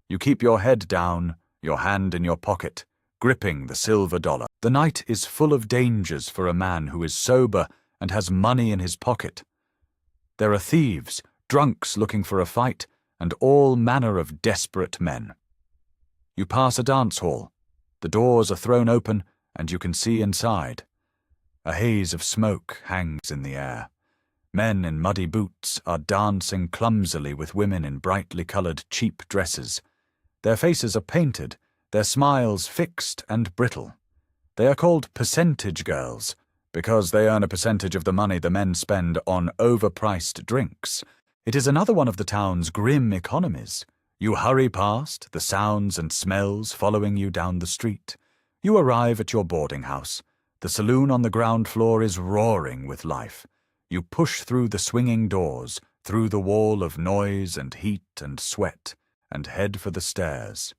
You keep your head down, your hand in your pocket, gripping the silver dollar. The night is full of dangers for a man who is sober and has money in his pocket. There are thieves, drunks looking for a fight, and all manner of desperate men. You pass a dance hall. The doors are thrown open, and you can see inside. A haze of smoke hangs in the air. Men in muddy boots are dancing clumsily with women in brightly colored cheap dresses. Their faces are painted, their smiles fixed and brittle. They are called percentage girls, because they earn a percentage of the money the men spend on overpriced drinks. It is another one of the town's grim economies. You hurry past, the sounds and smells following you down the street. You arrive at your boarding house. The saloon on the ground floor is roaring with life. You push through the swinging doors, through the wall of noise and heat and sweat, and head for the stairs.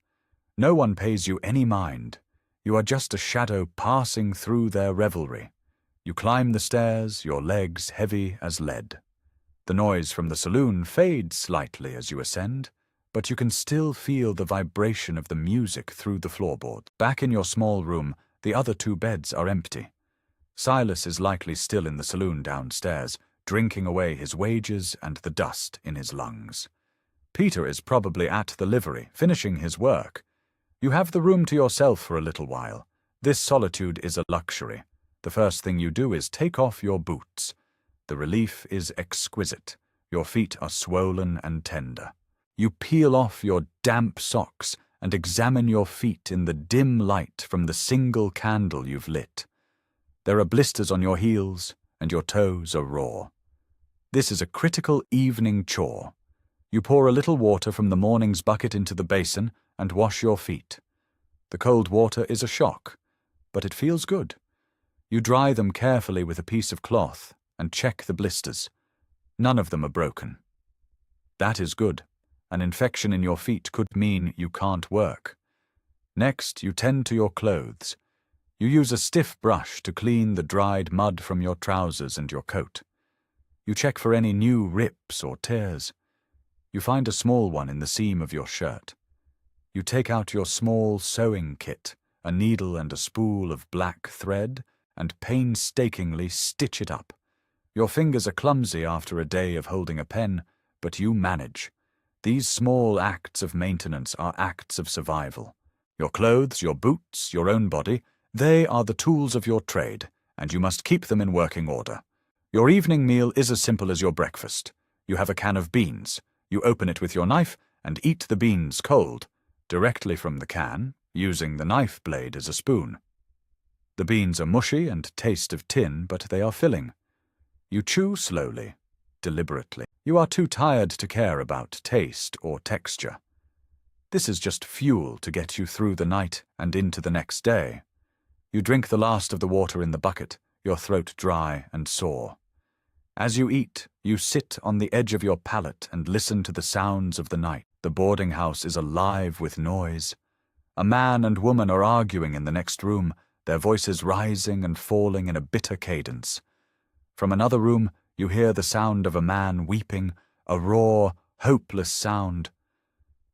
No one pays you any mind. You are just a shadow passing through their revelry. You climb the stairs, your legs heavy as lead. The noise from the saloon fades slightly as you ascend, but you can still feel the vibration of the music through the floorboard. Back in your small room, the other two beds are empty. Silas is likely still in the saloon downstairs, drinking away his wages and the dust in his lungs. Peter is probably at the livery, finishing his work. You have the room to yourself for a little while. This solitude is a luxury. The first thing you do is take off your boots. The relief is exquisite. Your feet are swollen and tender. You peel off your damp socks and examine your feet in the dim light from the single candle you've lit. There are blisters on your heels, and your toes are raw. This is a critical evening chore. You pour a little water from the morning's bucket into the basin and wash your feet. The cold water is a shock, but it feels good. You dry them carefully with a piece of cloth and check the blisters. None of them are broken. That is good. An infection in your feet could mean you can't work. Next, you tend to your clothes. You use a stiff brush to clean the dried mud from your trousers and your coat. You check for any new rips or tears. You find a small one in the seam of your shirt. You take out your small sewing kit, a needle and a spool of black thread, and painstakingly stitch it up. Your fingers are clumsy after a day of holding a pen, but you manage. These small acts of maintenance are acts of survival. Your clothes, your boots, your own body, they are the tools of your trade, and you must keep them in working order. Your evening meal is as simple as your breakfast. You have a can of beans. You open it with your knife and eat the beans cold, directly from the can, using the knife blade as a spoon. The beans are mushy and taste of tin, but they are filling. You chew slowly, deliberately. You are too tired to care about taste or texture. This is just fuel to get you through the night and into the next day. You drink the last of the water in the bucket, your throat dry and sore. As you eat, you sit on the edge of your pallet and listen to the sounds of the night. The boarding house is alive with noise. A man and woman are arguing in the next room, their voices rising and falling in a bitter cadence. From another room, you hear the sound of a man weeping, a raw, hopeless sound.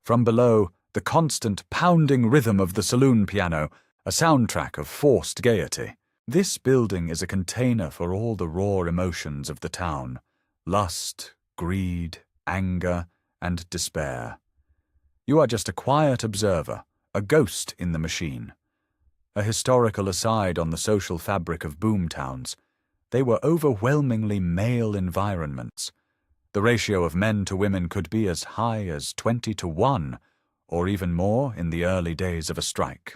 From below, the constant pounding rhythm of the saloon piano, a soundtrack of forced gaiety. This building is a container for all the raw emotions of the town: lust, greed, anger, and despair. You are just a quiet observer, a ghost in the machine. A historical aside on the social fabric of Boomtowns. They were overwhelmingly male environments. The ratio of men to women could be as high as 20-1, or even more in the early days of a strike.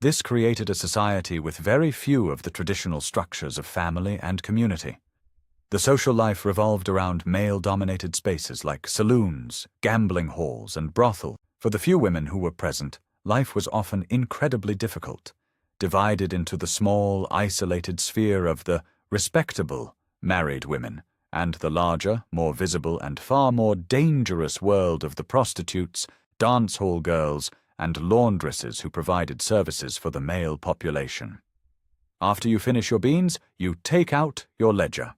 This created a society with very few of the traditional structures of family and community. The social life revolved around male-dominated spaces like saloons, gambling halls, and brothels. For the few women who were present, life was often incredibly difficult, divided into the small, isolated sphere of the respectable married women and the larger, more visible, and far more dangerous world of the prostitutes, dance hall girls, and laundresses who provided services for the male population. After you finish your beans, you take out your ledger.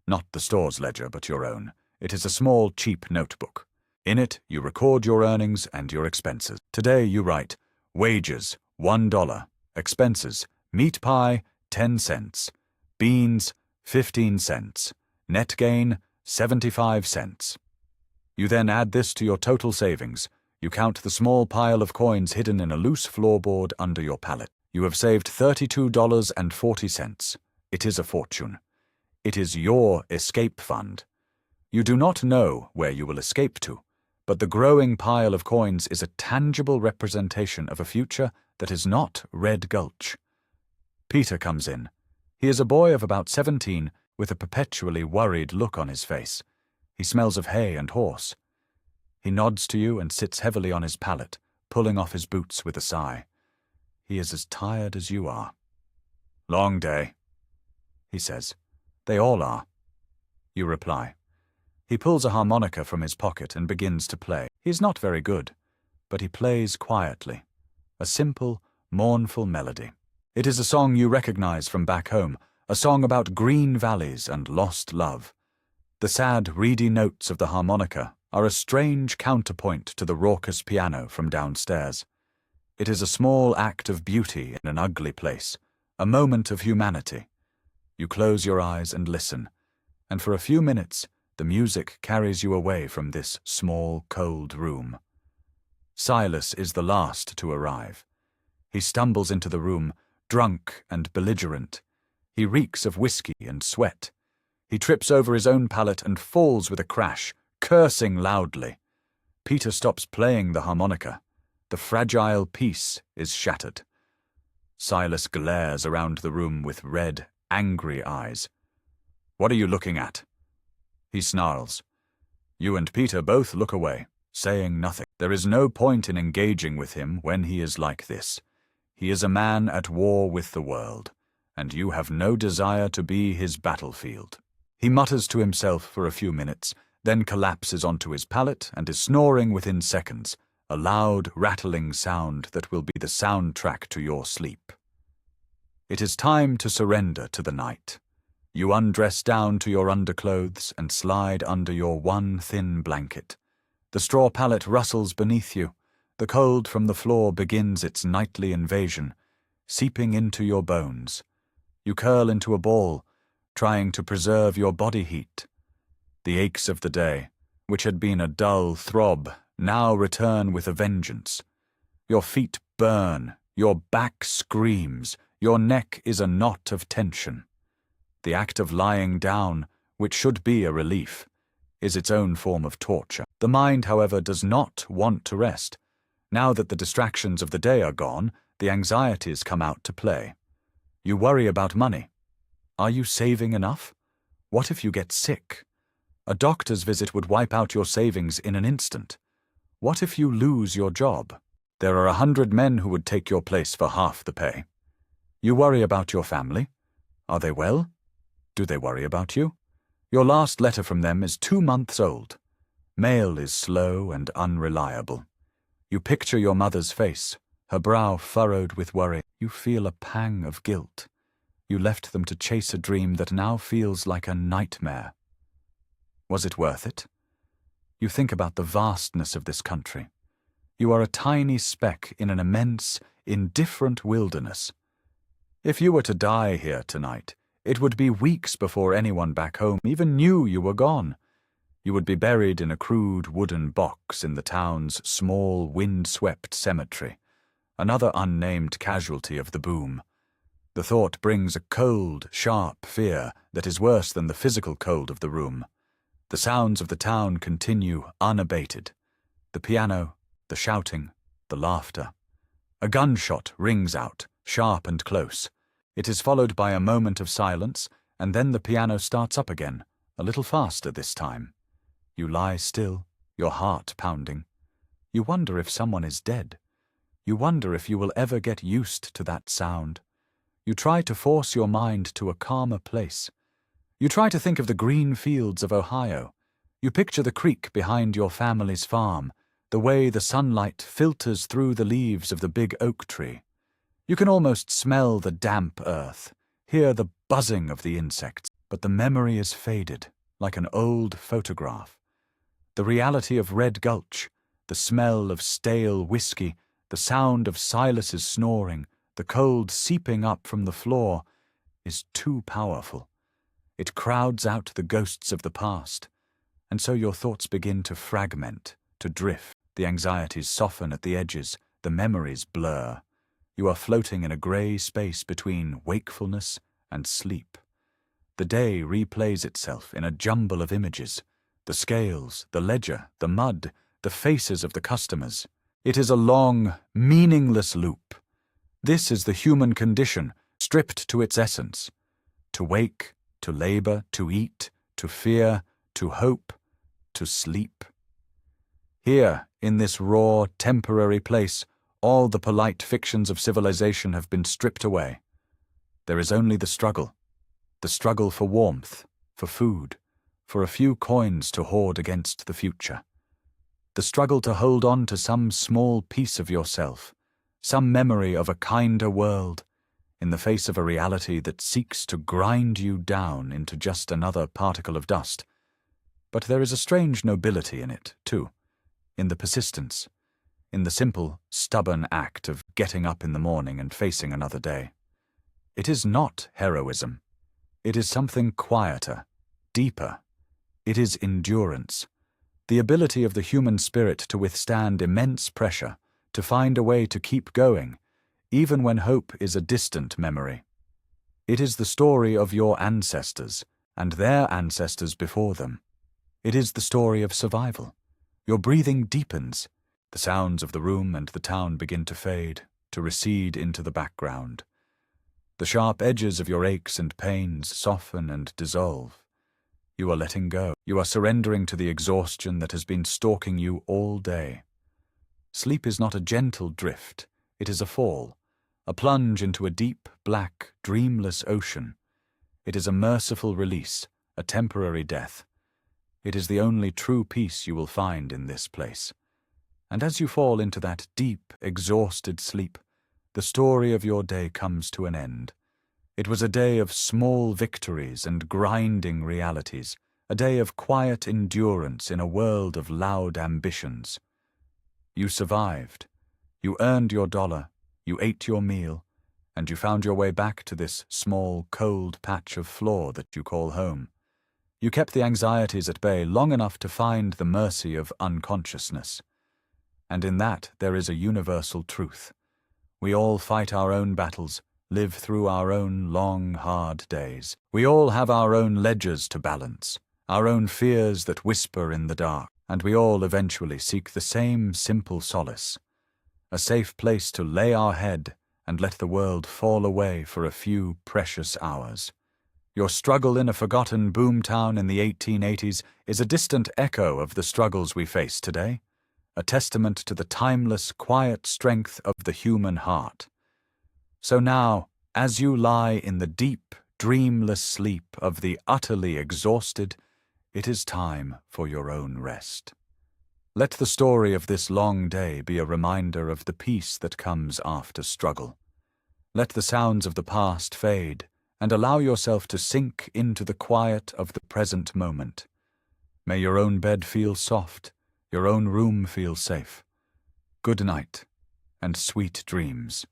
Not the store's ledger, but your own. It is a small, cheap notebook. In it, you record your earnings and your expenses. Today you write, wages, $1, expenses, meat pie, 10 cents, beans, 15 cents, net gain, 75 cents. You then add this to your total savings. You count the small pile of coins hidden in a loose floorboard under your pallet. You have saved $32.40. It is a fortune. It is your escape fund. You do not know where you will escape to, but the growing pile of coins is a tangible representation of a future that is not Red Gulch. Peter comes in. He is a boy of about 17 with a perpetually worried look on his face. He smells of hay and horse. He nods to you and sits heavily on his pallet, pulling off his boots with a sigh. He is as tired as you are. Long day, he says. They all are. You reply. He pulls a harmonica from his pocket and begins to play. He is not very good, but he plays quietly. A simple, mournful melody. It is a song you recognize from back home, a song about green valleys and lost love. The sad, reedy notes of the harmonica are a strange counterpoint to the raucous piano from downstairs. It is a small act of beauty in an ugly place, a moment of humanity. You close your eyes and listen, and for a few minutes the music carries you away from this small, cold room. Silas is the last to arrive. He stumbles into the room, drunk and belligerent. He reeks of whiskey and sweat. He trips over his own pallet and falls with a crash, cursing loudly. Peter stops playing the harmonica. The fragile piece is shattered. Silas glares around the room with red, angry eyes. "What are you looking at?" He snarls. You and Peter both look away, saying nothing. There is no point in engaging with him when he is like this. He is a man at war with the world, and you have no desire to be his battlefield. He mutters to himself for a few minutes, then collapses onto his pallet and is snoring within seconds, a loud, rattling sound that will be the soundtrack to your sleep. It is time to surrender to the night. You undress down to your underclothes and slide under your one thin blanket. The straw pallet rustles beneath you. The cold from the floor begins its nightly invasion, seeping into your bones. You curl into a ball, trying to preserve your body heat. The aches of the day, which had been a dull throb, now return with a vengeance. Your feet burn, your back screams, your neck is a knot of tension. The act of lying down, which should be a relief, is its own form of torture. The mind, however, does not want to rest. Now that the distractions of the day are gone, the anxieties come out to play. You worry about money. Are you saving enough? What if you get sick? A doctor's visit would wipe out your savings in an instant. What if you lose your job? There are 100 men who would take your place for half the pay. You worry about your family. Are they well? Do they worry about you? Your last letter from them is 2 months old. Mail is slow and unreliable. You picture your mother's face, her brow furrowed with worry. You feel a pang of guilt. You left them to chase a dream that now feels like a nightmare. Was it worth it? You think about the vastness of this country. You are a tiny speck in an immense, indifferent wilderness. If you were to die here tonight, it would be weeks before anyone back home even knew you were gone. You would be buried in a crude wooden box in the town's small, wind-swept cemetery, another unnamed casualty of the boom. The thought brings a cold, sharp fear that is worse than the physical cold of the room. The sounds of the town continue unabated. The piano, the shouting, the laughter. A gunshot rings out, sharp and close. It is followed by a moment of silence, and then the piano starts up again, a little faster this time. You lie still, your heart pounding. You wonder if someone is dead. You wonder if you will ever get used to that sound. You try to force your mind to a calmer place. You try to think of the green fields of Ohio. You picture the creek behind your family's farm, the way the sunlight filters through the leaves of the big oak tree. You can almost smell the damp earth, hear the buzzing of the insects, but the memory is faded, like an old photograph. The reality of Red Gulch, the smell of stale whiskey, the sound of Silas's snoring, the cold seeping up from the floor, is too powerful. It crowds out the ghosts of the past, and so your thoughts begin to fragment, to drift. The anxieties soften at the edges, the memories blur. You are floating in a grey space between wakefulness and sleep. The day replays itself in a jumble of images, the scales, the ledger, the mud, the faces of the customers. It is a long, meaningless loop. This is the human condition, stripped to its essence. To wake, to labor, to eat, to fear, to hope, to sleep. Here, in this raw, temporary place, all the polite fictions of civilization have been stripped away. There is only the struggle for warmth, for food, for a few coins to hoard against the future. The struggle to hold on to some small piece of yourself, some memory of a kinder world, in the face of a reality that seeks to grind you down into just another particle of dust. But there is a strange nobility in it, too, in the persistence, in the simple, stubborn act of getting up in the morning and facing another day. It is not heroism. It is something quieter, deeper. It is endurance, the ability of the human spirit to withstand immense pressure, to find a way to keep going, even when hope is a distant memory. It is the story of your ancestors and their ancestors before them. It is the story of survival. Your breathing deepens. The sounds of the room and the town begin to fade, to recede into the background. The sharp edges of your aches and pains soften and dissolve. You are letting go. You are surrendering to the exhaustion that has been stalking you all day. Sleep is not a gentle drift. It is a fall, a plunge into a deep, black, dreamless ocean. It is a merciful release, a temporary death. It is the only true peace you will find in this place. And as you fall into that deep, exhausted sleep, the story of your day comes to an end. It was a day of small victories and grinding realities, a day of quiet endurance in a world of loud ambitions. You survived. You earned your dollar, you ate your meal, and you found your way back to this small, cold patch of floor that you call home. You kept the anxieties at bay long enough to find the mercy of unconsciousness. And in that there is a universal truth. We all fight our own battles, live through our own long, hard days. We all have our own ledgers to balance, our own fears that whisper in the dark, and we all eventually seek the same simple solace, a safe place to lay our head and let the world fall away for a few precious hours. Your struggle in a forgotten boomtown in the 1880s is a distant echo of the struggles we face today, a testament to the timeless, quiet strength of the human heart. So now, as you lie in the deep, dreamless sleep of the utterly exhausted, it is time for your own rest. Let the story of this long day be a reminder of the peace that comes after struggle. Let the sounds of the past fade, and allow yourself to sink into the quiet of the present moment. May your own bed feel soft, your own room feel safe. Good night, and sweet dreams.